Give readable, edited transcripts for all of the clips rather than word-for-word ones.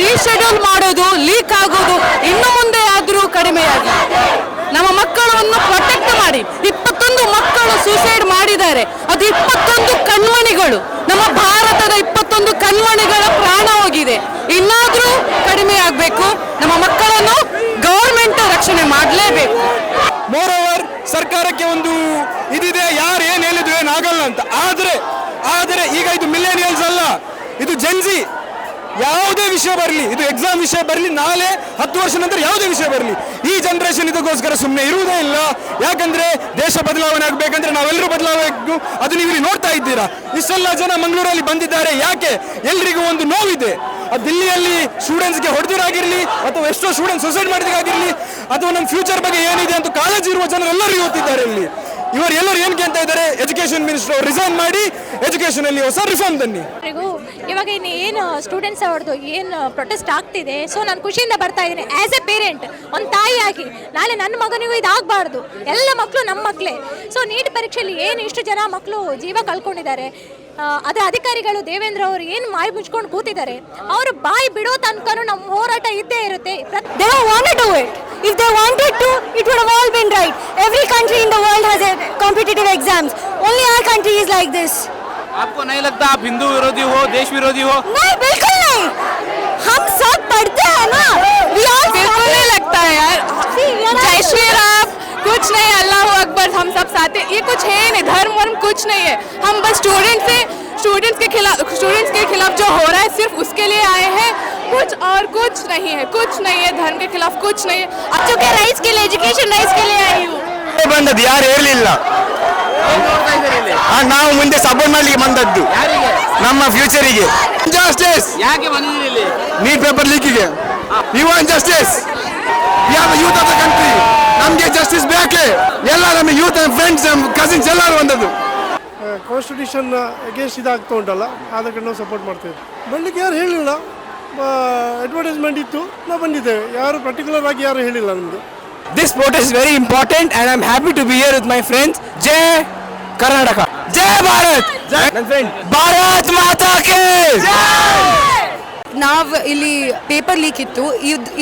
Reschedule ಮಾಡೋದು, leak ಆಗೋದು ಇನ್ನು ಮುಂದೆ ಆದರೂ ಕಡಿಮೆಯಾಗಿ ನಮ್ಮ ಮಕ್ಕಳನ್ನು ಪ್ರೊಟೆಕ್ಟ್ ಮಾಡಿ. 21 ಮಕ್ಕಳು ಸೂಸೈಡ್ ಮಾಡಿದ್ದಾರೆ. ಅದು 21 ಕಣ್ಮಣಿಗಳು, ನಮ್ಮ ಭಾರತದ 21 ಕಣ್ಮಣಿಗಳ ಪ್ರಾಣ ಹೋಗಿದೆ. ಇನ್ನಾದರೂ ಕಡಿಮೆ ಆಗಬೇಕು. ನಮ್ಮ ಮಕ್ಕಳನ್ನು ಗವರ್ಮೆಂಟ್ ರಕ್ಷಣೆ ಮಾಡಲೇಬೇಕು. ಮೋರ್ ಓವರ್ ಸರ್ಕಾರಕ್ಕೆ ಒಂದು ಇದಿದೆ, ಯಾರು ಏನು ಹೇಳಿದ್ರು ಏನಾಗಲ್ಲ ಅಂತ. ಆದರೆ ಈಗ ಇದು ಮಿಲೇನಿಯಲ್ಸ್ ಅಲ್ಲ, ಇದು ಜೆನ್ಜಿ. ಯಾವುದೇ ವಿಷಯ ಬರಲಿ, ಇದು ಎಕ್ಸಾಮ್ ವಿಷಯ ಬರಲಿ, ನಾಳೆ 10 ವರ್ಷ ನಂತರ ಯಾವುದೇ ವಿಷಯ ಬರಲಿ, ಈ ಜನರೇಷನ್ ಇದಕ್ಕೋಸ್ಕರ ಸುಮ್ಮನೆ ಇರುವುದೇ ಇಲ್ಲ. ಯಾಕಂದ್ರೆ ದೇಶ ಬದಲಾವಣೆ ಆಗಬೇಕಂದ್ರೆ ನಾವೆಲ್ಲರೂ ಬದಲಾಗಬೇಕು. ಅದು ನೀವು ಇಲ್ಲಿ ನೋಡ್ತಾ ಇದ್ದೀರಾ, ಇಷ್ಟೆಲ್ಲ ಜನ ಮಂಗಳೂರಲ್ಲಿ ಬಂದಿದ್ದಾರೆ. ಯಾಕೆ? ಎಲ್ರಿಗೂ ಒಂದು ನೋವಿದೆ. ಅದು ದಿಲ್ಲಿಯಲ್ಲಿ ಸ್ಟೂಡೆಂಟ್ಸ್ಗೆ ಹೊಡೆದಿರಾಗಿರಲಿ, ಅಥವಾ ಎಷ್ಟೋ ಸ್ಟೂಡೆಂಟ್ಸ್ ಸುಸೈಡ್ ಮಾಡಿದಾಗಿರಲಿ, ಅಥವಾ ನಮ್ಮ ಫ್ಯೂಚರ್ ಬಗ್ಗೆ ಏನಿದೆ ಅಂತ ಕಾಳಜಿ ಇರುವ ಜನರೆಲ್ಲರೂ ಇವತ್ತಿದ್ದಾರೆ ಇಲ್ಲಿ. ಇವರೆಲ್ಲರೂ ಏನು ಕೇಳ್ತಾ ಇದ್ದಾರೆ? ಎಜುಕೇಶನ್ ಮಿನಿಸ್ಟರ್ ರಿಸೈನ್ ಮಾಡಿ ಎಜುಕೇಶನ್ ಅಲ್ಲಿ ಹೊಸ ರಿಫಾರ್ಮ್ ತನ್ನಿ. ಇವಾಗ ಏನು ಸ್ಟೂಡೆಂಟ್ಸ್ ಅವ್ರದ್ದು ಏನು ಪ್ರೊಟೆಸ್ಟ್ ಆಗ್ತಿದೆ, ಸೊ ನಾನು ಖುಷಿಯಿಂದ ಬರ್ತಾ ಇದ್ದೀನಿ. ಆ್ಯಸ್ ಎ ಪೇರೆಂಟ್, ಒಂದು ತಾಯಿಯಾಗಿ ನಾಳೆ ನನ್ನ ಮಗನಿಗೂ ಇದಾಗಬಾರ್ದು. ಎಲ್ಲ ಮಕ್ಕಳು ನಮ್ಮ ಮಕ್ಕಳೇ. ಸೊ ನೀಟ್ ಪರೀಕ್ಷೆಯಲ್ಲಿ ಏನು ಇಷ್ಟು ಜನ ಮಕ್ಕಳು ಜೀವ ಕಳ್ಕೊಂಡಿದ್ದಾರೆ. ಅದರ ಅಧಿಕಾರಿಗಳು ದೇವೇಂದ್ರ ಅವರು ಏನು ಮಾಯಿ ಮುಚ್ಕೊಂಡು ಕೂತಿದ್ದಾರೆ. ಅವರು ಬಾಯಿ ಬಿಡೋ ತನಕ ನಮ್ಮ ಹೋರಾಟ ಇದ್ದೇ ಇರುತ್ತೆ. They don't want to do it. If they wanted to, it would have all been right. Every country in the world has competitive exams. Only our country is like this. आपको नहीं लगता आप हिंदू विरोधी हो, देश विरोधी हो? नहीं, बिल्कुल नहीं. हम सब पढ़ते हैं ना. We all बिल्कुल नहीं लगता है यार. जय श्री राम कुछ नहीं, अल्लाह अकबर, हम सब साथ हैं. ये कुछ है नहीं, धर्म वर्म कुछ नहीं है. हम बस स्टूडेंट्स के खिलाफ जो हो रहा है सिर्फ उसके लिए आए हैं. कुछ और कुछ नहीं है, कुछ नहीं है. धर्म के खिलाफ कुछ नहीं है. बच्चों के राइट्स के लिए, एजुकेशन राइट्स के लिए आई हूँ. ಬಂದದ್ದು ಯಾರು ಹೇಳಲಿಲ್ಲ, ನಾವು ಮುಂದೆ ಸಪೋರ್ಟ್ ಮಾಡ್ಲಿಕ್ಕೆ ಬಂದದ್ದು ನಮ್ಮ ಫ್ಯೂಚರಿಗೆ. ಜಸ್ಟಿಸ್ ಯಾಕೆ ಬಂದಿದ್ದೀರಿ? ನೀಟ್ ಪೇಪರ್ ಲೀಕಿಗೆ we want justice. We are the youth of the country. ನಮಗೆ ಜಸ್ಟಿಸ್ ಬೇಕೇ. ಎಲ್ಲ ನಮ್ಮ ಯೂತ್ ಅಂಡ್ ಫ್ರೆಂಡ್ಸ್, ಕಸಿನ್ಸ್ ಎಲ್ಲರೂ ಬಂದದ್ದು. ಕಾನ್ಸ್ಟಿಟ್ಯೂಷನ್ ಅಗೇನ್ಸ್ಟ್ ಇದಾಗ್ತಾ ಉಂಟಲ್ಲ, ಆದ ಕಡೆ ನಾವು ಸಪೋರ್ಟ್ ಮಾಡ್ತೇವೆ. ಬರಲಿಕ್ಕೆ ಯಾರು ಹೇಳಿಲ್ಲ, ಅಡ್ವರ್ಟೈಸ್ಮೆಂಟ್ ಇತ್ತು, ನಾವು ಬಂದಿದ್ದೇವೆ. ಯಾರು ಪರ್ಟಿಕ್ಯುಲರ್ ಆಗಿ ಯಾರು ಹೇಳಿಲ್ಲ ನಮಗೆ. This protest is very important and I am happy to be here with my friends. Jai Karnataka. Jai Bharat. My friend. Bharat Mata ki ನಾವು ಇಲ್ಲಿ ಪೇಪರ್ ಲೀಕ್ ಇತ್ತು.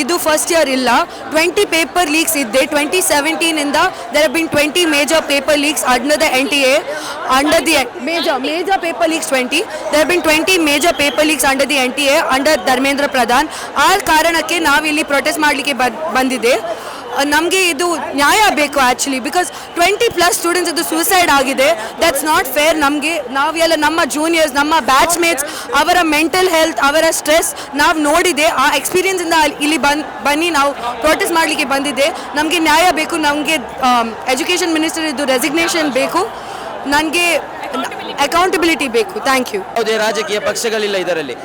ಇದು ಫಸ್ಟ್ ಇಯರ್ ಇಲ್ಲ. 20 ಪೇಪರ್ ಲೀಕ್ಸ್ ಇದ್ದೆ. 2017 ಇಂದ there have been 20 major paper leaks under the NTA, under the major paper leaks 20. There have been 20 major paper leaks under the NTA under Dharmendra Pradhan. ಆ ಕಾರಣಕ್ಕೆ ನಾವು ಇಲ್ಲಿ ಪ್ರೊಟೆಸ್ಟ್ ಮಾಡಲಿಕ್ಕೆ ಬಂದಿದೆ. ನಮಗೆ ಇದು ನ್ಯಾಯ ಬೇಕು ಆ್ಯಕ್ಚುಲಿ, ಬಿಕಾಸ್ 20+ ಸ್ಟೂಡೆಂಟ್ಸ್ ಇದು ಸೂಸೈಡ್ ಆಗಿದೆ. That's not fair. ನಮಗೆ ನಾವೆಲ್ಲ ನಮ್ಮ ಜೂನಿಯರ್ಸ್, ನಮ್ಮ ಬ್ಯಾಚ್ ಮೇಟ್ಸ್, ಅವರ ಮೆಂಟಲ್ ಹೆಲ್ತ್, ಅವರ ಸ್ಟ್ರೆಸ್ ನಾವು ನೋಡಿದೆ. ಆ ಎಕ್ಸ್ಪೀರಿಯನ್ಸಿಂದ ಇಲ್ಲಿ ಬನ್ನಿ ನಾವು ಪ್ರೊಟೆಸ್ಟ್ ಮಾಡಲಿಕ್ಕೆ ಬಂದಿದ್ದೆ. ನಮಗೆ ನ್ಯಾಯ ಬೇಕು. ನಮಗೆ ಎಜುಕೇಷನ್ ಮಿನಿಸ್ಟರ್ ಇದು ರೆಸಿಗ್ನೇಷನ್ ಬೇಕು. ನನಗೆ ಅಕೌಂಟಬಿಲಿಟಿ ಬೇಕು. Thank you. ಯಾವುದೇ ರಾಜಕೀಯ ಪಕ್ಷಗಳಿಲ್ಲ ಇದರಲ್ಲಿ,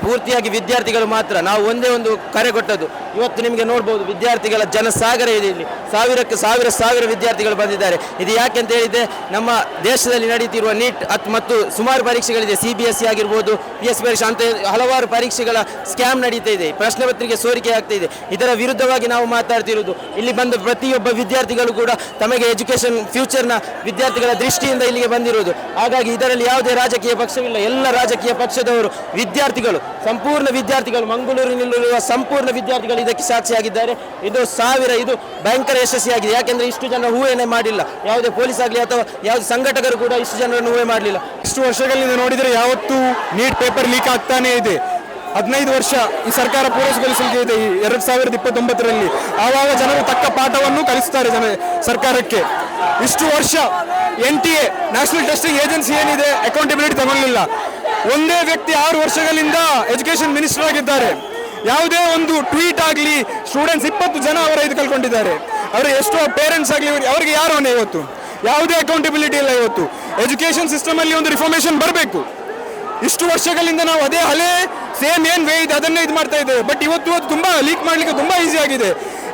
ಪೂರ್ತಿಯಾಗಿ ವಿದ್ಯಾರ್ಥಿಗಳು ಮಾತ್ರ. ನಾವು ಒಂದೇ ಒಂದು ಕರೆ ಕೊಟ್ಟದ್ದು. ಇವತ್ತು ನಿಮಗೆ ನೋಡ್ಬೋದು, ವಿದ್ಯಾರ್ಥಿಗಳ ಜನಸಾಗರ ಇದೆ ಇಲ್ಲಿ. ಸಾವಿರಕ್ಕೆ ಸಾವಿರ ವಿದ್ಯಾರ್ಥಿಗಳು ಬಂದಿದ್ದಾರೆ. ಇದು ಯಾಕೆ ಅಂತ ಹೇಳಿದ್ರೆ, ನಮ್ಮ ದೇಶದಲ್ಲಿ ನಡೀತಿರುವ ನೀಟ್ ಮತ್ತು ಸುಮಾರು ಪರೀಕ್ಷೆಗಳಿದೆ. CBSE ಆಗಿರ್ಬೋದು, PS ಪರೀಕ್ಷೆ ಅಂತ ಹಲವಾರು ಪರೀಕ್ಷೆಗಳ ಸ್ಕ್ಯಾಮ್ ನಡೀತಾ ಇದೆ. ಪ್ರಶ್ನೆ ಪತ್ರಿಕೆ ಸೋರಿಕೆ ಆಗ್ತಾ ಇದೆ. ಇದರ ವಿರುದ್ಧವಾಗಿ ನಾವು ಮಾತಾಡ್ತಿರೋದು. ಇಲ್ಲಿ ಬಂದ ಪ್ರತಿಯೊಬ್ಬ ವಿದ್ಯಾರ್ಥಿಗಳು ಕೂಡ ತಮಗೆ ಎಜುಕೇಷನ್ ಫ್ಯೂಚರ್ನ ವಿದ್ಯಾರ್ಥಿಗಳ ದೃಷ್ಟಿಯಿಂದ ಇಲ್ಲಿಗೆ ಬಂದಿರುವುದು. ಹಾಗಾಗಿ ಇದರಲ್ಲಿ ಯಾವುದೇ ರಾಜಕೀಯ ಪಕ್ಷವಿಲ್ಲ. ಎಲ್ಲ ರಾಜಕೀಯ ಪಕ್ಷದವರು ವಿದ್ಯಾರ್ಥಿಗಳು, ಸಂಪೂರ್ಣ ವಿದ್ಯಾರ್ಥಿಗಳು, ಮಂಗಳೂರಿನಲ್ಲಿರುವ ಸಂಪೂರ್ಣ ವಿದ್ಯಾರ್ಥಿಗಳು ಇದಕ್ಕೆ ಸಾಕ್ಷಿಯಾಗಿದ್ದಾರೆ. ಇದು ಭಯಂಕರ ಯಶಸ್ವಿಯಾಗಿದೆ. ಯಾಕೆಂದ್ರೆ ಇಷ್ಟು ಜನ ಊಹೆನೇ ಮಾಡಿಲ್ಲ. ಯಾವುದೇ ಪೊಲೀಸ್ ಆಗಲಿ ಅಥವಾ ಯಾವುದೇ ಸಂಘಟಕರು ಕೂಡ ಇಷ್ಟು ಜನರನ್ನು ಊಹೆ ಮಾಡಲಿಲ್ಲ. ಇಷ್ಟು ವರ್ಷಗಳಿಂದ ನೋಡಿದರೆ ಯಾವತ್ತೂ ನೀಟ್ ಪೇಪರ್ ಲೀಕ್ ಆಗ್ತಾನೇ ಇದೆ. 15 ವರ್ಷ ಈ ಸರ್ಕಾರ ಪೂರೈಸಿಗೊಳಿಸಲಿಕ್ಕೆ ಇದೆ 2029ರಲ್ಲಿ. ಆವಾಗ ಜನರು ತಕ್ಕ ಪಾಠವನ್ನು ಕಲಿಸ್ತಾರೆ ಸರ್ಕಾರಕ್ಕೆ. ಇಷ್ಟು ವರ್ಷ NTA ನ್ಯಾಷನಲ್ ಟೆಸ್ಟಿಂಗ್ ಏಜೆನ್ಸಿ ಏನಿದೆ, ಅಕೌಂಟಬಿಲಿಟಿ ತಗೊಳ್ಳಿಲ್ಲ. ಒಂದೇ ವ್ಯಕ್ತಿ 6 ವರ್ಷಗಳಿಂದ ಎಜುಕೇಶನ್ ಮಿನಿಸ್ಟರ್ ಆಗಿದ್ದಾರೆ. ಯಾವುದೇ ಒಂದು ಟ್ವೀಟ್ ಆಗಲಿ, ಸ್ಟೂಡೆಂಟ್ಸ್ 20 ಜನ ಅವರ ಇದು ಕಳ್ಕೊಂಡಿದ್ದಾರೆ. ಅವರ ಎಷ್ಟೋ ಪೇರೆಂಟ್ಸ್ ಆಗಲಿ, ಅವರಿಗೆ ಯಾರು ಹೊಣೆ? ಇವತ್ತು ಯಾವುದೇ ಅಕೌಂಟಬಿಲಿಟಿ ಇಲ್ಲ. ಇವತ್ತು ಎಜುಕೇಷನ್ ಸಿಸ್ಟಮ್ ಅಲ್ಲಿ ಒಂದು ರಿಫಾರ್ಮೇಷನ್ ಬರಬೇಕು. ಇಷ್ಟು ವರ್ಷಗಳಿಂದ ನಾವು ಅದೇ ಹಳೆ ಸೇಮ್ ಏನು ವೇ ಇದೆ ಅದನ್ನೇ ಇದು ಮಾಡ್ತಾ ಇದ್ದೇವೆ. ಬಟ್ ಇವತ್ತು ತುಂಬಾ ಲೀಕ್ ಮಾಡಲಿಕ್ಕೆ ತುಂಬಾ ಈಸಿ ಆಗಿದೆ.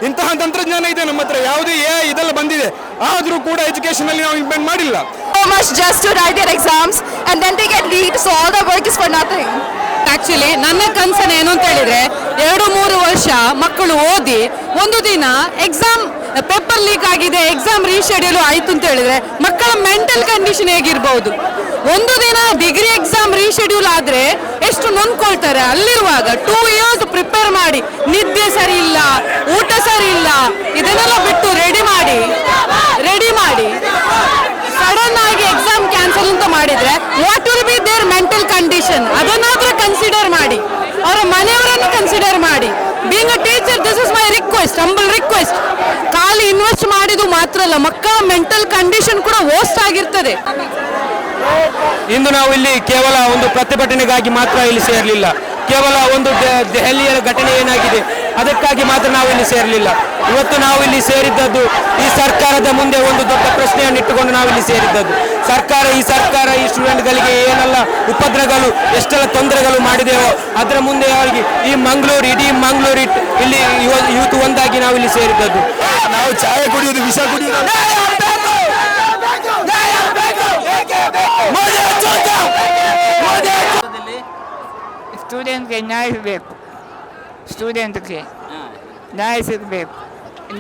ಇಂತಹ ತಂತ್ರಜ್ಞಾನ ಇದೆ ನಮ್ಮ ಹತ್ರ, ಯಾವುದೇ AI ಇದೆಲ್ಲ ಬಂದಿದೆ. ಆದರೂ ಕೂಡ ಎಜುಕೇಷನ್ ಅಲ್ಲಿ ನಾವು ಇಂಪ್ಲಿಮೆಂಟ್ ಮಾಡಿಲ್ಲ. So much just to write their exams and then they get leaked, so all the work is for nothing. Actually ನನ್ನ ಕನ್ಸನ್ ಏನು ಅಂತ ಹೇಳಿದ್ರೆ, 2-3 ವರ್ಷ ಮಕ್ಕಳು ಓದಿ ಒಂದು ದಿನ ಎಕ್ಸಾಮ್ ಪೇಪರ್ ಲೀಕ್ ಆಗಿದೆ, ಎಕ್ಸಾಮ್ ರೀಶೆಡ್ಯೂಲ್ ಆಯ್ತು ಅಂತ ಹೇಳಿದ್ರೆ ಮಕ್ಕಳ ಮೆಂಟಲ್ ಕಂಡೀಷನ್ ಹೇಗಿರ್ಬೋದು? ಒಂದು ದಿನ ಡಿಗ್ರಿ ಎಕ್ಸಾಮ್ ರೀಶೆಡ್ಯೂಲ್ ಆದ್ರೆ ಎಷ್ಟು ನೊಂದ್ಕೊಳ್ತಾರೆ. ಅಲ್ಲಿರುವಾಗ 2 years ಪ್ರಿಪೇರ್ ಮಾಡಿ, ನಿದ್ದೆ ಸರಿ ಇಲ್ಲ, ಊಟ ಸರಿ ಇಲ್ಲ, ಇದನ್ನೆಲ್ಲ ಬಿಟ್ಟು ರೆಡಿ ಮಾಡಿ ಸಡನ್ ಆಗಿ ಎಕ್ಸಾಮ್ ಕ್ಯಾನ್ಸಲ್ ಅಂತ ಮಾಡಿದ್ರೆ what will be their mental condition, ಅದನ್ನಾದ್ರೂ ಕನ್ಸಿಡರ್ ಮಾಡಿ, ಅವರ ಮನೆಯವರನ್ನು ಕನ್ಸಿಡರ್ ಮಾಡಿ. Being a teacher, this is my request, humble request. ಖಾಲಿ ಇನ್ವೆಸ್ಟ್ ಮಾಡಿದ್ದು ಮಾತ್ರ ಅಲ್ಲ, ಮಕ್ಕಳ ಮೆಂಟಲ್ ಕಂಡೀಷನ್ ಕೂಡ ವರ್ಸ್ಟ್ ಆಗಿರ್ತದೆ. ಇಂದು ನಾವು ಇಲ್ಲಿ ಕೇವಲ ಒಂದು ಪ್ರತಿಭಟನೆಗಾಗಿ ಮಾತ್ರ ಇಲ್ಲಿ ಸೇರಲಿಲ್ಲ, ಕೇವಲ ಒಂದು ದೆಹಲಿಯ ಘಟನೆ ಏನಾಗಿದೆ ಅದಕ್ಕಾಗಿ ಮಾತ್ರ ನಾವು ಇಲ್ಲಿ ಸೇರಲಿಲ್ಲ. ಇವತ್ತು ನಾವು ಇಲ್ಲಿ ಸೇರಿದ್ದದ್ದು ಈ ಸರ್ಕಾರದ ಮುಂದೆ ಒಂದು ದೊಡ್ಡ ಪ್ರಶ್ನೆಯನ್ನು ಇಟ್ಟುಕೊಂಡು ನಾವು ಇಲ್ಲಿ ಸೇರಿದ್ದದ್ದು. ಈ ಸರ್ಕಾರ ಈ ಸ್ಟೂಡೆಂಟ್ಗಳಿಗೆ ಏನೆಲ್ಲ ಉಪದ್ರವಗಳು, ಎಷ್ಟೆಲ್ಲ ತೊಂದರೆಗಳು ಮಾಡಿದೆವೋ ಅದರ ಮುಂದೆ ಅವರಿಗೆ ಇಡೀ ಮಂಗಳೂರು ಇಲ್ಲಿ ಇವತ್ತು ಒಂದಾಗಿ ನಾವು ಇಲ್ಲಿ ಸೇರಿದ್ದದ್ದು. ನಾವು ಚಾಯ ಕುಡಿಯೋದು, ವಿಷ ಕುಡಿಯೋದು, ಸ್ಟೂಡೆಂಟ್ಗೆ ನ್ಯಾಯ ಸಿಗಬೇಕು, ಸ್ಟೂಡೆಂಟ್ಗೆ ನ್ಯಾಯ ಸಿಗಬೇಕು.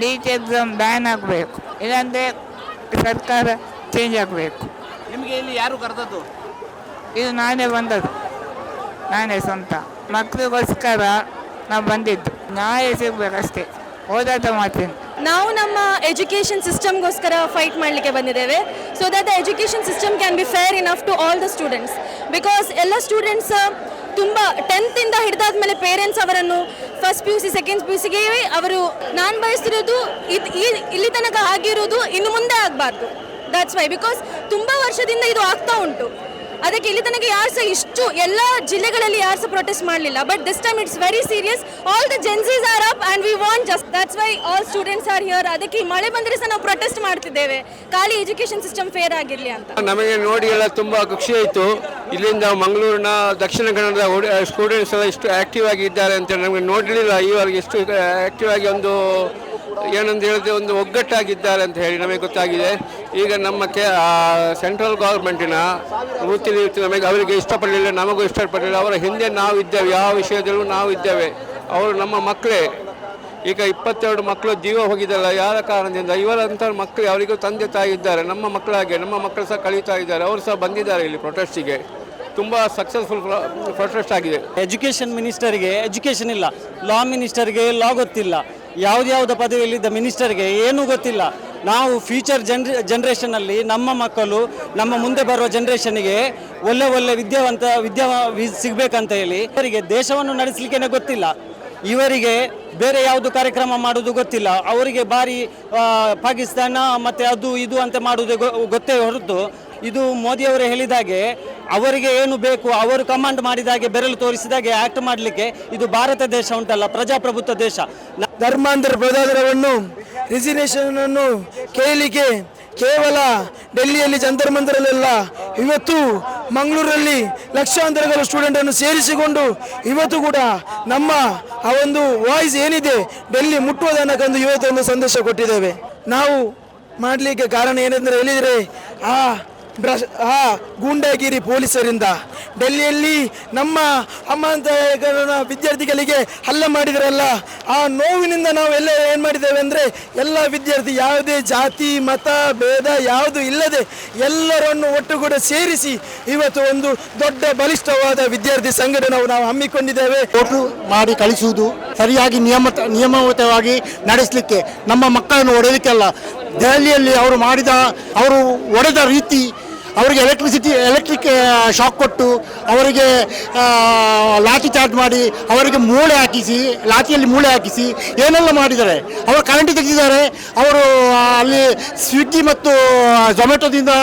ನೀಟ್ ಎಕ್ಸಾಮ್ ಬ್ಯಾನ್ ಆಗಬೇಕು, ಇಲ್ಲಾಂದರೆ ಸರ್ಕಾರ ಚೇಂಜ್ ಆಗಬೇಕು. ನಿಮಗೆ ಇಲ್ಲಿ ಯಾರು ಕರೆದದ್ದು? ಇದು ನಾನೇ ಬಂದದ್ದು, ನಾನೇ ಸ್ವಂತ ಮಕ್ಕಳಿಗೋಸ್ಕರ ನಾವು ಬಂದಿದ್ದು. ನ್ಯಾಯ ಸಿಗಬೇಕಷ್ಟೇ, ಹೋರಾಟ ಮಾಡ್ತೀನಿ. ನಾವು ನಮ್ಮ ಎಜುಕೇಷನ್ ಸಿಸ್ಟಮ್ಗೋಸ್ಕರ ಫೈಟ್ ಮಾಡಲಿಕ್ಕೆ ಬಂದಿದ್ದೇವೆ. So that the education system can be fair enough to all the students. Because ಎಲ್ಲ ಸ್ಟೂಡೆಂಟ್ಸ್ ತುಂಬ 10th ಇಂದ ಹಿಡಿದಾದ್ಮೇಲೆ ಪೇರೆಂಟ್ಸ್ ಅವರನ್ನು ಫಸ್ಟ್ PUC ಸೆಕೆಂಡ್ PUCಗೆ ಅವರು ನಾನು ಬಯಸ್ತಿರೋದು ಇಲ್ಲಿ ತನಕ ಆಗಿರೋದು ಇನ್ನು ಮುಂದೆ ಆಗಬಾರ್ದು. ದಟ್ಸ್ ವೈ, ಬಿಕಾಸ್ ತುಂಬ ವರ್ಷದಿಂದ ಇದು ಆಗ್ತಾ ಉಂಟು. ಅದಕ್ಕೆ ಇಲ್ಲಿ ತನಕ ಯಾರು ಸಹ ಇಷ್ಟು ಎಲ್ಲ ಜಿಲ್ಲೆಗಳಲ್ಲಿ ಯಾರು ಸಹ ಪ್ರೊಟೆಸ್ಟ್ ಮಾಡಲಿಲ್ಲ. But this time it's very serious. All the Gen Zs are up and we want just, that's why all students are here. ಅದಕ್ಕೆ ಈ ಮಳೆ ಬಂದರೆ ಸಹ ನಾವು ಪ್ರೊಟೆಸ್ಟ್ ಮಾಡ್ತಿದ್ದೇವೆ, ಖಾಲಿ ಎಜುಕೇಷನ್ ಸಿಸ್ಟಮ್ ಫೇರ್ ಆಗಿರಲಿ ಅಂತ. ನಮಗೆ ನೋಡಿ ಎಲ್ಲ ತುಂಬ ಖುಷಿ ಆಯಿತು. ಇಲ್ಲಿಂದ ಮಂಗಳೂರಿನ ದಕ್ಷಿಣ ಕನ್ನಡದ ಸ್ಟೂಡೆಂಟ್ಸ್ ಎಲ್ಲ ಇಷ್ಟು ಆ್ಯಕ್ಟಿವ್ ಆಗಿ ಇದ್ದಾರೆ ಅಂತ ನಮಗೆ ನೋಡಲಿಲ್ಲ. ಈವರೆಗೆ ಎಷ್ಟು ಆ್ಯಕ್ಟಿವ್ ಆಗಿ ಏನಂತ ಹೇಳಿದ್ರೆ ಒಂದು ಒಗ್ಗಟ್ಟಾಗಿದ್ದಾರೆ ಅಂತ ಹೇಳಿ ನಮಗೆ ಗೊತ್ತಾಗಿದೆ. ಈಗ ನಮ್ಮ ಸೆಂಟ್ರಲ್ ಗೌರ್ಮೆಂಟಿನ ವೃತ್ತಿ ನಮಗೆ ಅವರಿಗೆ ಇಷ್ಟಪಡಲಿಲ್ಲ, ನಮಗೂ ಇಷ್ಟಪಡಲಿಲ್ಲ. ಅವರ ಹಿಂದೆ ನಾವು ಇದ್ದೇವೆ, ಯಾವ ವಿಷಯದಲ್ಲೂ ನಾವು ಇದ್ದೇವೆ. ಅವರು ನಮ್ಮ ಮಕ್ಕಳೇ. ಈಗ 22 ಮಕ್ಕಳು ಜೀವ ಹೋಗಿದ್ದಲ್ಲ ಯಾರ ಕಾರಣದಿಂದ? ಇವರಂಥ ಮಕ್ಕಳು, ಅವರಿಗೂ ತಂದೆ ತಾಯಿ ಇದ್ದಾರೆ, ನಮ್ಮ ಮಕ್ಕಳಾಗೆ ನಮ್ಮ ಮಕ್ಕಳು ಸಹ ಕಳೀತಾ ಇದ್ದಾರೆ. ಅವರು ಸಹ ಬಂದಿದ್ದಾರೆ ಇಲ್ಲಿ ಪ್ರೊಟೆಸ್ಟಿಗೆ. ತುಂಬ ಸಕ್ಸಸ್ಫುಲ್ ಪ್ರೊಟೆಸ್ಟ್ ಆಗಿದೆ. ಎಜುಕೇಷನ್ ಮಿನಿಸ್ಟರ್ಗೆ ಎಜುಕೇಷನ್ ಇಲ್ಲ, ಲಾ ಮಿನಿಸ್ಟರ್ಗೆ ಲಾ ಗೊತ್ತಿಲ್ಲ, ಯಾವುದ್ಯಾವುದೋ ಪದವಿಯಲ್ಲಿದ್ದ ಮಿನಿಸ್ಟರ್ಗೆ ಏನೂ ಗೊತ್ತಿಲ್ಲ. ನಾವು ಫ್ಯೂಚರ್ ಜನ್ರೇಷನಲ್ಲಿ ನಮ್ಮ ಮಕ್ಕಳು, ನಮ್ಮ ಮುಂದೆ ಬರುವ ಜನ್ರೇಷನ್ಗೆ ಒಳ್ಳೆ ವಿದ್ಯಾ ಸಿಗಬೇಕಂತ ಹೇಳಿ ಇವರಿಗೆ ದೇಶವನ್ನು ನಡೆಸಲಿಕ್ಕೆ ಗೊತ್ತಿಲ್ಲ. ಇವರಿಗೆ ಬೇರೆ ಯಾವುದು ಕಾರ್ಯಕ್ರಮ ಮಾಡೋದು ಗೊತ್ತಿಲ್ಲ. ಅವರಿಗೆ ಭಾರಿ ಪಾಕಿಸ್ತಾನ ಮತ್ತು ಅದು ಇದು ಅಂತ ಮಾಡೋದು ಗೊತ್ತೇ ಹೊರತು, ಇದು ಮೋದಿಯವರೇ ಹೇಳಿದಾಗೆ ಅವರಿಗೆ ಏನು ಬೇಕು ಅವರು ಕಮಾಂಡ್ ಮಾಡಿದಾಗೆ ಬೆರಳು ತೋರಿಸಿದಾಗೆ ಆ್ಯಕ್ಟ್ ಮಾಡಲಿಕ್ಕೆ ಇದು ಭಾರತ ದೇಶ ಉಂಟಲ್ಲ, ಪ್ರಜಾಪ್ರಭುತ್ವ ದೇಶ. ಧರ್ಮಾಂತರ ಪ್ರಧಾನರವನ್ನು ರಿಸಿಗ್ನೇಷನ್ ಅನ್ನು ಕೇಳಲಿಕ್ಕೆ ಕೇವಲ ಡೆಲ್ಲಿಯಲ್ಲಿ ಜಂತರ್ ಮಂತರಲ್ಲೆಲ್ಲ, ಇವತ್ತು ಮಂಗಳೂರಲ್ಲಿ ಲಕ್ಷಾಂತರಗಳ ಸ್ಟೂಡೆಂಟನ್ನು ಸೇರಿಸಿಕೊಂಡು ಇವತ್ತು ಕೂಡ ನಮ್ಮ ಆ ಒಂದು ವಾಯ್ಸ್ ಏನಿದೆ ಡೆಲ್ಲಿ ಮುಟ್ಟುವುದನ್ನಕ್ಕಂದು ಇವತ್ತೊಂದು ಸಂದೇಶ ಕೊಟ್ಟಿದ್ದೇವೆ. ನಾವು ಮಾಡಲಿಕ್ಕೆ ಕಾರಣ ಏನೆಂದರೆ ಹೇಳಿದರೆ ಆ ಗೂಂಡಾಗಿರಿ ಪೊಲೀಸರಿಂದ ಡೆಲ್ಲಿಯಲ್ಲಿ ನಮ್ಮ ವಿದ್ಯಾರ್ಥಿಗಳಿಗೆ ಹಲ್ಲೆ ಮಾಡಿದ್ರಲ್ಲ, ಆ ನೋವಿನಿಂದ ನಾವು ಎಲ್ಲ ಏನು ಮಾಡಿದ್ದೇವೆ ಅಂದರೆ ಎಲ್ಲ ವಿದ್ಯಾರ್ಥಿ ಯಾವುದೇ ಜಾತಿ ಮತ ಭೇದ ಯಾವುದು ಇಲ್ಲದೆ ಎಲ್ಲರನ್ನು ಒಟ್ಟುಗೂಡ ಸೇರಿಸಿ ಇವತ್ತು ಒಂದು ದೊಡ್ಡ ಬಲಿಷ್ಠವಾದ ವಿದ್ಯಾರ್ಥಿ ಸಂಘಟನೆಯನ್ನು ನಾವು ಹಮ್ಮಿಕೊಂಡಿದ್ದೇವೆ. ಓಟು ಮಾಡಿ ಕಳಿಸುವುದು ಸರಿಯಾಗಿ ನಿಯಮಿತವಾಗಿ ನಡೆಸಲಿಕ್ಕೆ, ನಮ್ಮ ಮಕ್ಕಳನ್ನು ಹೊಡೆಯಲಿಕ್ಕೆಲ್ಲ. ದೆಹಲಿಯಲ್ಲಿ ಅವರು ಹೊಡೆದ ರೀತಿ, ಅವರಿಗೆ ಎಲೆಕ್ಟ್ರಿಕ್ ಶಾಕ್ ಕೊಟ್ಟು ಅವರಿಗೆ ಲಾಠಿ ಚಾರ್ಜ್ ಮಾಡಿ ಅವರಿಗೆ ಲಾಠಿಯಲ್ಲಿ ಮೂಳೆ ಹಾಕಿಸಿ ಏನೆಲ್ಲ ಮಾಡಿದ್ದಾರೆ. ಅವರು ಕರೆಂಟ್ ತೆಗೆದಿದ್ದಾರೆ. ಅವರು ಅಲ್ಲಿ ಸ್ವಿಗ್ಗಿ ಮತ್ತು ಝೊಮ್ಯಾಟೊದಿಂದ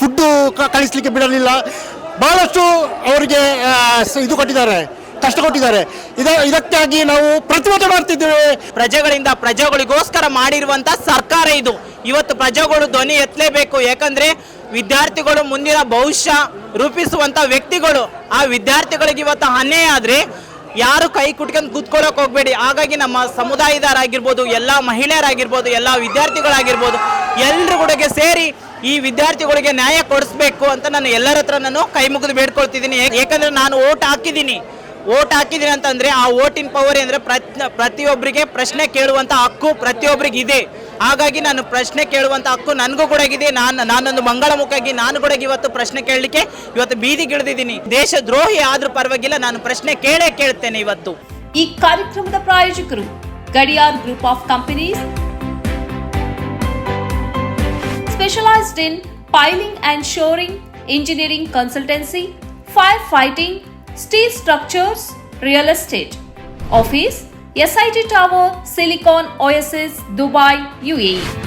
ಫುಡ್ಡು ಕಳಿಸಲಿಕ್ಕೆ ಬಿಡಲಿಲ್ಲ. ಭಾಳಷ್ಟು ಅವರಿಗೆ ಇದು ಕೊಟ್ಟಿದ್ದಾರೆ, ಕಷ್ಟ ಕೊಟ್ಟಿದ್ದಾರೆ. ಇದಕ್ಕಾಗಿ ನಾವು ಪ್ರತಿಭಟನೆ ಮಾಡ್ತಿದ್ದೇವೆ. ಪ್ರಜೆಗಳಿಗೋಸ್ಕರ ಮಾಡಿರುವಂತ ಸರ್ಕಾರ ಇದು. ಇವತ್ತು ಪ್ರಜೆಗಳು ಧ್ವನಿ ಎತ್ತಲೇಬೇಕು. ಯಾಕಂದ್ರೆ ವಿದ್ಯಾರ್ಥಿಗಳು ಮುಂದಿನ ಭವಿಷ್ಯ ರೂಪಿಸುವಂತ ವ್ಯಕ್ತಿಗಳು. ಆ ವಿದ್ಯಾರ್ಥಿಗಳಿಗೆ ಇವತ್ತು ಅನ್ಯಾಯ ಆದ್ರೆ ಯಾರು ಕೈ ಕುಟ್ಕೊಂಡು ಕೂತ್ಕೊಳ್ಳೋಕೆ ಹೋಗ್ಬೇಡಿ. ಹಾಗಾಗಿ ನಮ್ಮ ಸಮುದಾಯದವರಾಗಿರ್ಬೋದು, ಎಲ್ಲ ಮಹಿಳೆಯರಾಗಿರ್ಬೋದು, ಎಲ್ಲ ವಿದ್ಯಾರ್ಥಿಗಳಾಗಿರ್ಬೋದು, ಎಲ್ಲರೂ ಕೂಡ ಸೇರಿ ಈ ವಿದ್ಯಾರ್ಥಿಗಳಿಗೆ ನ್ಯಾಯ ಕೊಡಿಸ್ಬೇಕು ಅಂತ ನಾನು ಎಲ್ಲರ ಹತ್ರ ಕೈ ಮುಗಿದು ಬೇಡ್ಕೊಳ್ತಿದ್ದೀನಿ. ಯಾಕಂದ್ರೆ ನಾನು ಓಟ್ ಹಾಕಿದ್ದೀನಿ ಅಂತಂದ್ರೆ ಆ ಓಟಿನ ಪವರ್ ಅಂದ್ರೆ ಪ್ರತಿಯೊಬ್ಬರಿಗೆ ಪ್ರಶ್ನೆ ಕೇಳುವಂತ ಹಕ್ಕು ಪ್ರತಿಯೊಬ್ಬರಿಗೆ ಇದೆ. ಹಾಗಾಗಿ ನಾನು ಪ್ರಶ್ನೆ ಕೇಳುವಂತ ಹಕ್ಕು ನನಗೂ ಕೂಡ ಇದೆ. ನಾನೊಂದು ಮಂಗಳಮುಖಿಯಾಗಿ ನಾನು ಕೂಡ ಇವತ್ತು ಪ್ರಶ್ನೆ ಕೇಳಲಿಕ್ಕೆ ಇವತ್ತು ಬೀದಿಗಿಳಿದಿದ್ದೀನಿ. ದೇಶ ದ್ರೋಹಿ ಆದ್ರೂ ಪರವಾಗಿಲ್ಲ, ನಾನು ಪ್ರಶ್ನೆ ಕೇಳ್ತೇನೆ ಇವತ್ತು. ಈ ಕಾರ್ಯಕ್ರಮದ ಪ್ರಾಯೋಜಕರು Gadiyar group of companies, specialized in piling and shoring, engineering consultancy, firefighting, steel structures, real estate. Office, SIT Tower, Silicon Oasis, Dubai, UAE.